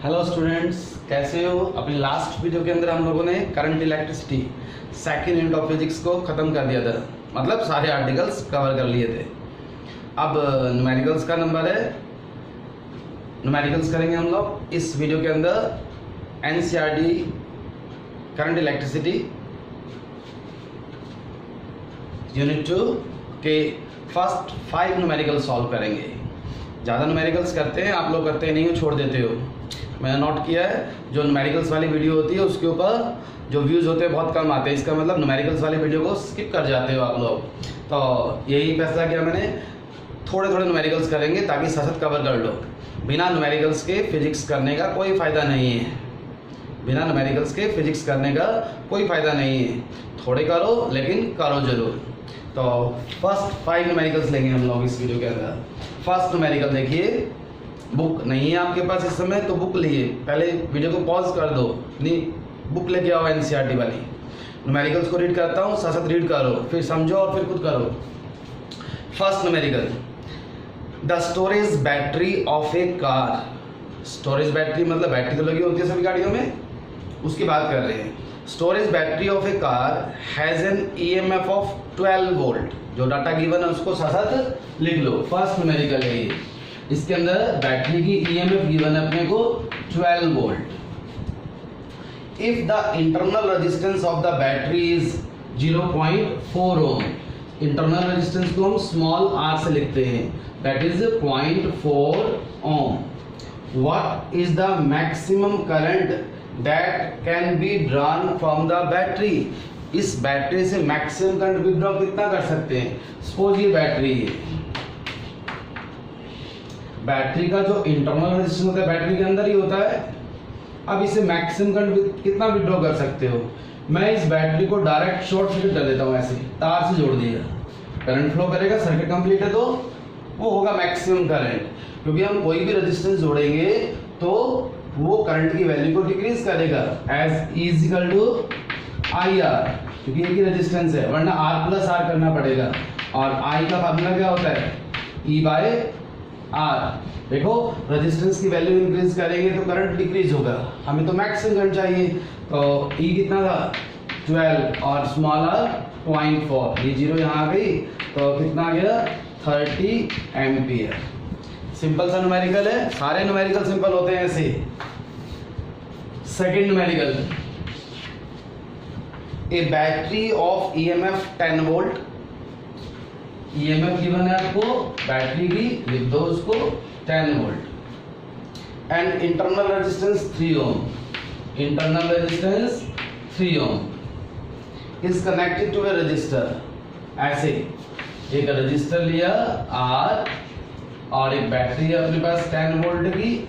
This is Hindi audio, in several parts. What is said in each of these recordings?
हेलो स्टूडेंट्स, कैसे हो। अपनी लास्ट वीडियो के अंदर हम लोगों ने current electricity second unit of physics को ख़त्म कर दिया था, मतलब सारे आर्टिकल्स कवर कर लिए थे। अब न्यूमेरिकल्स का नंबर है, न्यूमेरिकल्स करेंगे हम लोग इस वीडियो के अंदर। एनसीईआरटी करंट इलेक्ट्रिसिटी यूनिट 2 के फर्स्ट 5 न्यूमेरिकल सॉल्व करेंगे। ज़्यादा न्यूमेरिकल्स करते हैं, आप लोग करते नहीं हो, छोड़ देते हो। मैंने नोट किया है जो न्यूमेरिकल्स वाली वीडियो होती है उसके ऊपर जो व्यूज़ होते हैं बहुत कम आते हैं, इसका मतलब न्यूमेरिकल्स वाली वीडियो को स्किप कर जाते हो आप लोग। तो यही फैसला किया मैंने, थोड़े थोड़े न्यूमेरिकल्स करेंगे ताकि सतत कवर कर लो। बिना न्यूमेरिकल्स के फिजिक्स करने का कोई फ़ायदा नहीं है, बिना न्यूमेरिकल्स के फिजिक्स करने का कोई फ़ायदा नहीं है। थोड़े करो लेकिन करो ज़रूर। तो फर्स्ट 5 न्यूमेरिकल्स लेंगे हम लोग इस वीडियो के अंदर। फर्स्ट न्यूमेरिकल देखिए, बुक नहीं है आपके पास इस समय तो बुक लिए, पहले वीडियो को पॉज कर दो, नहीं बुक लेके आओ एनसीईआरटी वाली। न्यूमेरिकल्स को रीड करता हूँ, साथ साथ रीड करो, फिर समझो और फिर खुद करो। First numerical, the storage battery of A car. Storage battery मतलब बैटरी तो लगी होती है सभी गाड़ियों में, उसकी बात कर रहे हैं। Storage battery of A car has an EMF of 12 volt. जो डाटा गिवन है उसको साथ साथ लिख लो। फर्स्ट न्यूमेरिकल है ये, इसके अंदर बैटरी की ईएमएफ गिवन है अपने को 12 volt. If the internal resistance of the battery is 0.4 ohm. Internal resistance को हम स्मॉल r से लिखते हैं, that is 0.4 ohm. What is the maximum current that can be drawn from the battery. इस बैटरी से मैक्सिमम करंट विड्रॉ कितना कर सकते हैं। सपोज ये बैटरी है, बैटरी का जो इंटरनल रेजिस्टेंस होता है बैटरी के अंदर ही होता है। अब इसे मैक्सिमम करंट कितना विड्रॉ कर सकते हो। मैं इस बैटरी को डायरेक्ट शॉर्ट सर्किट कर देता हूँ, ऐसे तार से जोड़ दिया, करंट फ्लो करेगा, सर्किट कंप्लीट है, तो वो होगा मैक्सिमम करंट। क्योंकि हम कोई भी रेजिस्टेंस जोड़ेंगे तो वो करंट की वैल्यू को डिक्रीज करेगा as is equal to I R, क्योंकि एक ही रेजिस्टेंस है, वरना आर प्लस आर करना पड़ेगा। और आई का फार्मूला क्या होता है, ई बाय आर। देखो रेजिस्टेंस की वैल्यू इंक्रीज करेंगे तो करंट डिक्रीज होगा, हमें तो मैक्सिमम करंट चाहिए। तो ई कितना था 12 और स्मॉल आर 0.4, ये जीरो यहाँ आ गई तो कितना आ गया 30 एम्पियर। सिंपल सा न्यूमेरिकल है, सारे न्यूमेरिकल सिंपल होते हैं ऐसे। Second numerical, a battery of EMF 10 volt. EMF given है आपको बैटरी की, लिख दो उसको 10 volt. And internal resistance 3 ohm. Internal resistance 3 ohm is connected to a resistor. ऐसे एक रजिस्टर लिया R और एक बैटरी है अपने पास 10 वोल्ट की,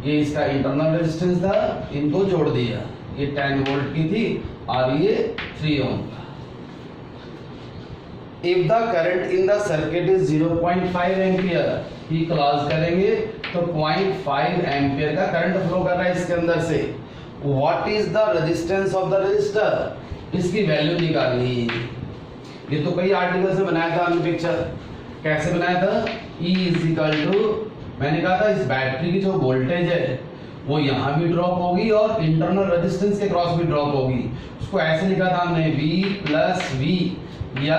ये इसका इंटरनल रेजिस्टेंस था, इनको जोड़ दिया, ये 10 वोल्ट की थी और ये 3 ओम का। If the current in the circuit is 0.5 ampere, he close करेंगे तो 0.5 एम्पियर का करंट फ्लो कर रहा है इसके अंदर से। What is the resistance of the register, इसकी वैल्यू निकालनी। ये तो कई आर्टिकल से बनाया था हमने पिक्चर, कैसे बनाया था, E इज इक्वल टू, मैंने कहा था इस बैटरी की जो वोल्टेज है वो यहाँ भी ड्रॉप होगी और इंटरनल रेजिस्टेंस के क्रॉस भी ड्रॉप होगी। उसको ऐसे लिखा था हमने V प्लस V या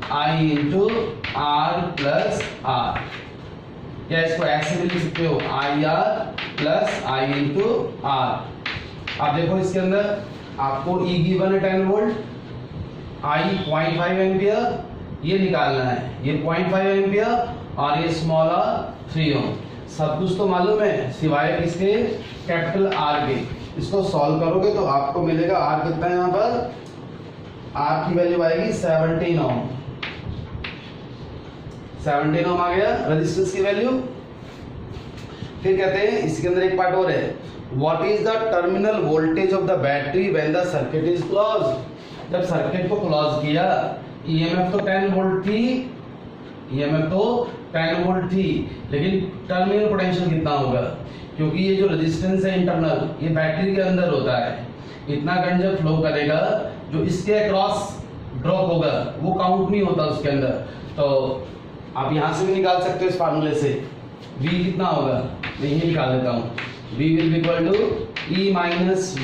I into R plus R, या इसको ऐसे भी लिख सकते हो IR plus I into R। अब देखो इसके अंदर आपको E गिवन है 10 वोल्ट, I 0.5 एम्पियर, ये निकालना है, ये 0.5 एम्पियर और ये स्मॉल r 3 ओम। सब कुछ तो मालूम है सिवाय किसके, कैपिटल R के। इसको सॉल्व करोगे तो आपको मिलेगा R कितना है, यहाँ पर R की वैल्यू आएगी 17 ओम। 17 ओम आ गया रेजिस्टेंस की वैल्यू। फिर कहते हैं इसके अंदर एक पार्ट और है, what is the terminal voltage of the battery when the circuit is close. जब सर्किट को क्लोज किया, ईएमएफ तो 10 वोल्ट थी, ईएमएफ तो 10 वोल्ट थी, लेकिन टर्मिनल पोटेंशियल कितना होगा, क्योंकि ये जो रेजिस्टेंस है इंटरनल ये बैटरी के अंदर होता है। इतना करंट जब फ्लो करेगा जो इसके अक्रॉस ड्रॉप होगा वो काउंट नहीं होता उसके अंदर। तो आप यहाँ से भी निकाल सकते हो इस फार्मूले से, V कितना होगा, मैं यही निकाल देता हूँ, V will be equal to E minus V।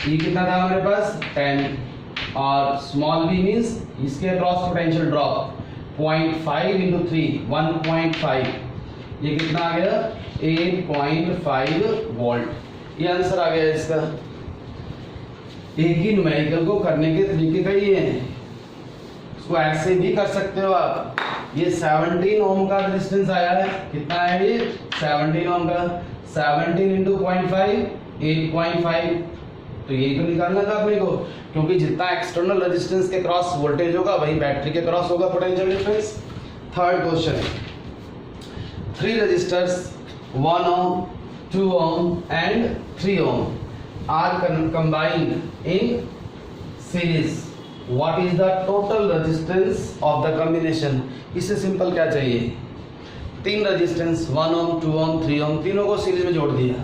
E कितना था हमारे पास 10 और स्मॉल v मीन्स इसके अक्रॉस पोटेंशियल ड्रॉप 0.5 इंटू 3 1.5, ये कितना आ गया 8.5 वोल्ट। ये आंसर आ गया इसका। एक ही न्यूमेरिकल को करने के तरीके कई हैं, इसको ऐसे भी कर सकते हो आप। ये 17 ओम का रेजिस्टेंस आया है, कितना है ये 17 ओम का, 17 इंटू 0.5 8.5, तो यही तो निकालना था अपने को, क्योंकि जितना एक्सटर्नल रेजिस्टेंस के क्रॉस वोल्टेज होगा वही बैटरी के क्रॉस होगा potential difference. Third question, 3 resistors 1 ohm 2 ohm and 3 ohm are combined in series. What is the total resistance of the combination? इससे सिंपल क्या चाहिए, 3 रेजिस्टेंस 1 ohm 2 ohm 3 ohm तीनों को सीरीज में जोड़ दिया।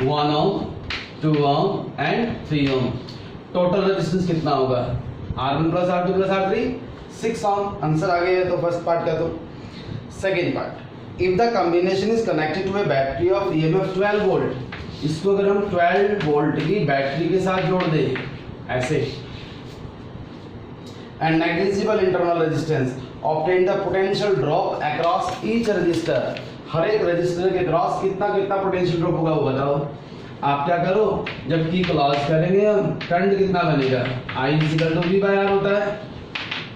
1 ohm 2 ohm and 3 ohm, total resistance कितना होगा, R1 plus R2 plus R3 6 ohm। Answer आ गया है तो फर्स्ट पार्ट का। तो second part, if the combination is connected to a battery of EMF 12 volt, इसको अगर हम 12 वोल्ट की बैटरी के साथ जोड़ दें ऐसे, and negligible internal resistance, obtain the potential drop across each resistor, हर एक रजिस्टर के क्रॉस कितना कितना पोटेंशियल ड्रॉप होगा वो बताओ। आप क्या करो, जब की क्लॉज करेंगे हम, करंट कितना बनेगा, I equal to V by R होता है,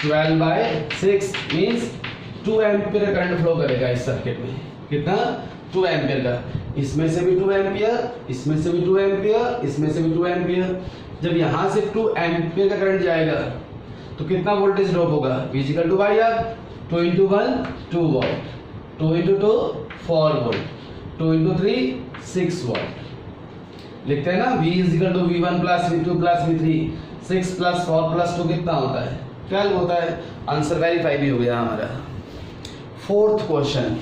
12/6 मींस 2 एम्पीयर करंट फ्लो करेगा इस सर्किट में, कितना 2 एम्पीयर का, इसमें से भी 2 एम्पीयर, इसमें से भी 2 एम्पीयर, इसमें से भी 2 एम्पीयर। जब यहाँ से 2 एम्पीयर का करंट जाएगा तो कितना वोल्टेज ड्रॉप होगा, V equal to by R, 2 into 1 2 volt, 2 into 2 4 volt, 2 into 3 6 volt. लिखते हैं ना, V equal to V1 plus V2 plus V3, 6 plus 4 plus 2 कितना होता है 12 होता है। आंसर वेरीफाई भी हो गया हमारा। फोर्थ क्वेश्चन,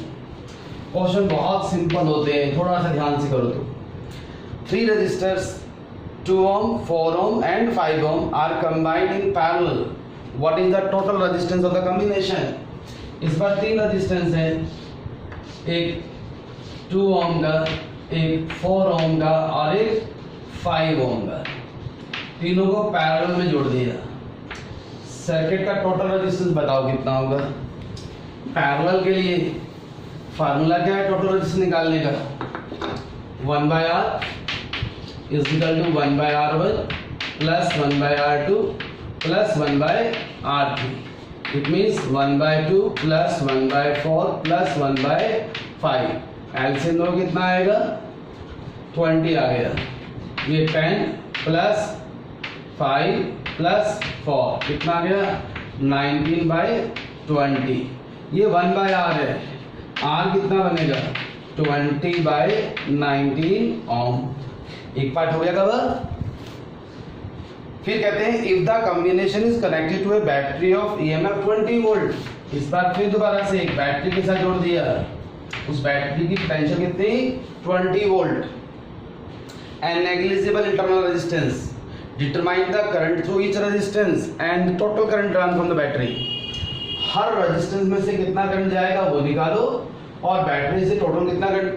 क्वेश्चन बहुत सिंपल होते हैं, थोड़ा सा ध्यान से करो तो। 3 resistors 2 ohm 4 ohm and 5 ohm are combined in parallel. What is the total resistance of the combination? इस बार 3 रेजिस्टेंस है, एक 2 ohm का, एक 4 ohm का और एक 5 ohm का, तीनों को पैरेलल में जोड़ दिया। सर्किट का टोटल रेजिस्टेंस बताओ कितना होगा। पैरेलल के लिए फार्मूला क्या है टोटल रेजिस्टेंस निकालने का, 1/R is equal to 1/R1 plus 1/R2 plus 1/R3, it means 1/2 plus 1/4 plus 1/5, LCM लो कितना आएगा 20 आ गया। ये 10 प्लस 5 प्लस 4 कितना आ गया 19/20। ये 1/R है, R कितना बनेगा 20/19 ओम। एक पार्ट हो गया कवर। फिर कहते हैं if the combination is connected to a battery of EMF 20 volt, इस बार फिर दोबारा से एक बैटरी के साथ जोड़ दिया, उस बैटरी की पोटेंशियल कितनी 20 volt, and negligible internal resistance, determine the current through each resistance and total current drawn from the battery. Her resistance में से कितना करंट जाएगा वो निकालो और बैटरी से टोटल कितना करंट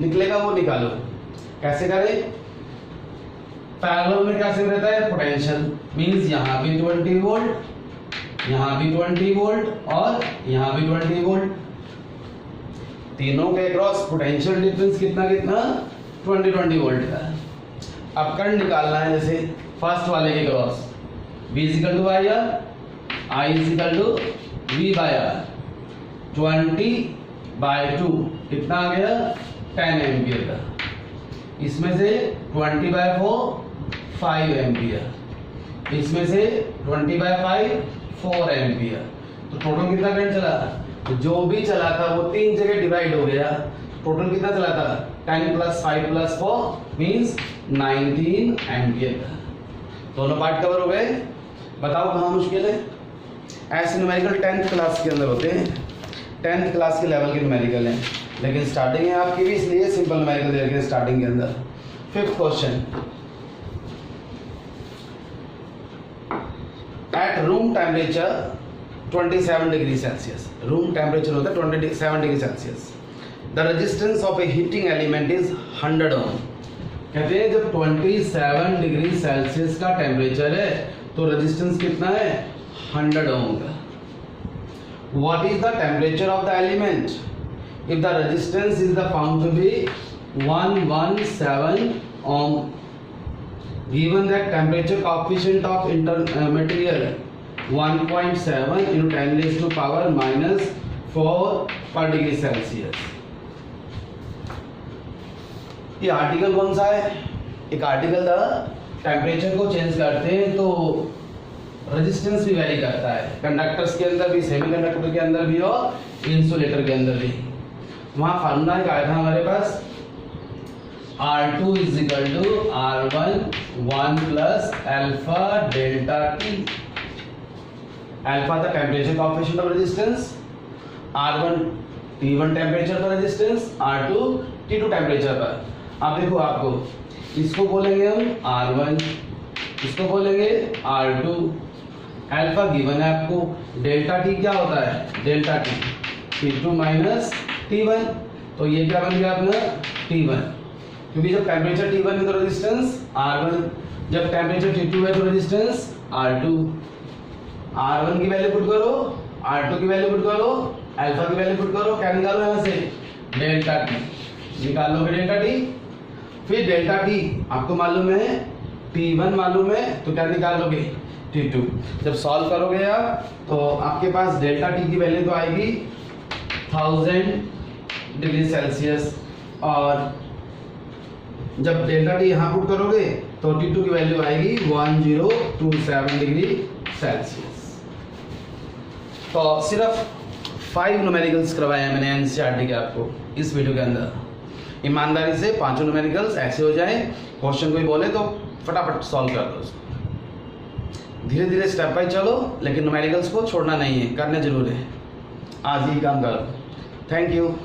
निकलेगा वो निकालो। कैसे करें, पैरेलल में क्या सेम रहता है पोटेंशियल, मींस यहाँ भी 20 वोल्ट, यहाँ भी 20 वोल्ट और यहाँ भी 20 वोल्ट, तीनों के अक्रॉस पोटेंशियल डिफरेंस कितना कितना 20 वोल्ट का। अब करंट निकालना है, जैसे फर्स्ट वाले के cross V equal to by R, I equal to V by R, 20/2 कितना आ गया 10 एम्पियर का, इसमें से 20/4 5 एम्पियर, इसमें से 20/5 4 एम्पियर, तो टोटल कितना करंट चला, तो जो भी चला था वो 3 जगह डिवाइड हो गया, टोटल कितना चला था 10 प्लस 5 प्लस 4 मींस 19 एम्पियर का। दोनों पार्ट कवर हो गए। बताओ कहाँ मुश्किल है। ऐसे न्यूमेरिकल 10th क्लास के अंदर होते हैं, 10th क्लास के लेवल के न्यूमेरिकल हैं, लेकिन स्टार्टिंग है आपकी भी, इसलिए सिंपल न्यूमेरिकल दे रखे हैं स्टार्टिंग के अंदर। 5th question, at room temperature 27 degree Celsius, room temperature होता है 27 degree Celsius. The resistance of A heating element is 100 ओम। कहते हैं जब 27 डिग्री सेल्सियस का टेम्परेचर है तो रेजिस्टेंस कितना है, 100 ओम का। What is the temperature of the element if the resistance is the found to be 117 ohm, given that temperature coefficient of material 1.7 into 10 raised to power minus 4 per degree Celsius। ये आर्टिकल कौन सा है, एक आर्टिकल द टेम्परेचर को चेंज करते हैं तो रेजिस्टेंस भी वेरी करता है, कंडक्टर्स के अंदर भी, सेमीकंडक्टर के अंदर भी और इंसुलेटर के अंदर भी। वहाँ फार्मूला क्या था हमारे पास, R2 is equal to R1 1 plus alpha delta T। Alpha the temperature coefficient of resistance, R1 T1 temperature पर रेजिस्टेंस, R2 T2 टेम्परेचर पर। अब देखो आपको इसको बोलेंगे हम R1, इसको बोलेंगे R2। अल्फा गिवन है आपको, डेल्टा T क्या होता है, delta T T2 minus T1, तो ये क्या बन गया अपना T1, क्योंकि जब टेम्परेचर T1 है तो रेजिस्टेंस R1, जब टेम्परेचर T2 है तो रेजिस्टेंस R2। R1 की वैल्यू पुट करो, R2 की वैल्यू पुट करो, अल्फा की वैल्यू पुट करो, क्या निकालो यहाँ से, डेल्टा T निकाल लोगे, डेल्टा T। फिर डेल्टा T आपको मालूम है, T1 मालूम है, तो क्या निकाल लोगे, T2। जब सॉल्व करोगे आप तो आपके पास डेल्टा T की वैल्यू तो आएगी 1000 डिग्री सेल्सियस, और जब डेल्टा T यहाँ पुट करोगे तो T2 की वैल्यू आएगी 1027 डिग्री सेल्सियस। तो सिर्फ 5 न्यूमेरिकल्स करवाए हैं मैंने एनसीईआरटी के आपको इस वीडियो के अंदर। ईमानदारी से 5 न्यूमेरिकल्स ऐसे हो जाए, क्वेश्चन कोई बोले तो फटाफट सॉल्व कर दो उसको। धीरे धीरे स्टेप बाय चलो, लेकिन न्यूमेरिकल्स को छोड़ना नहीं है, करना जरूर है। आज ही काम करो। Thank you.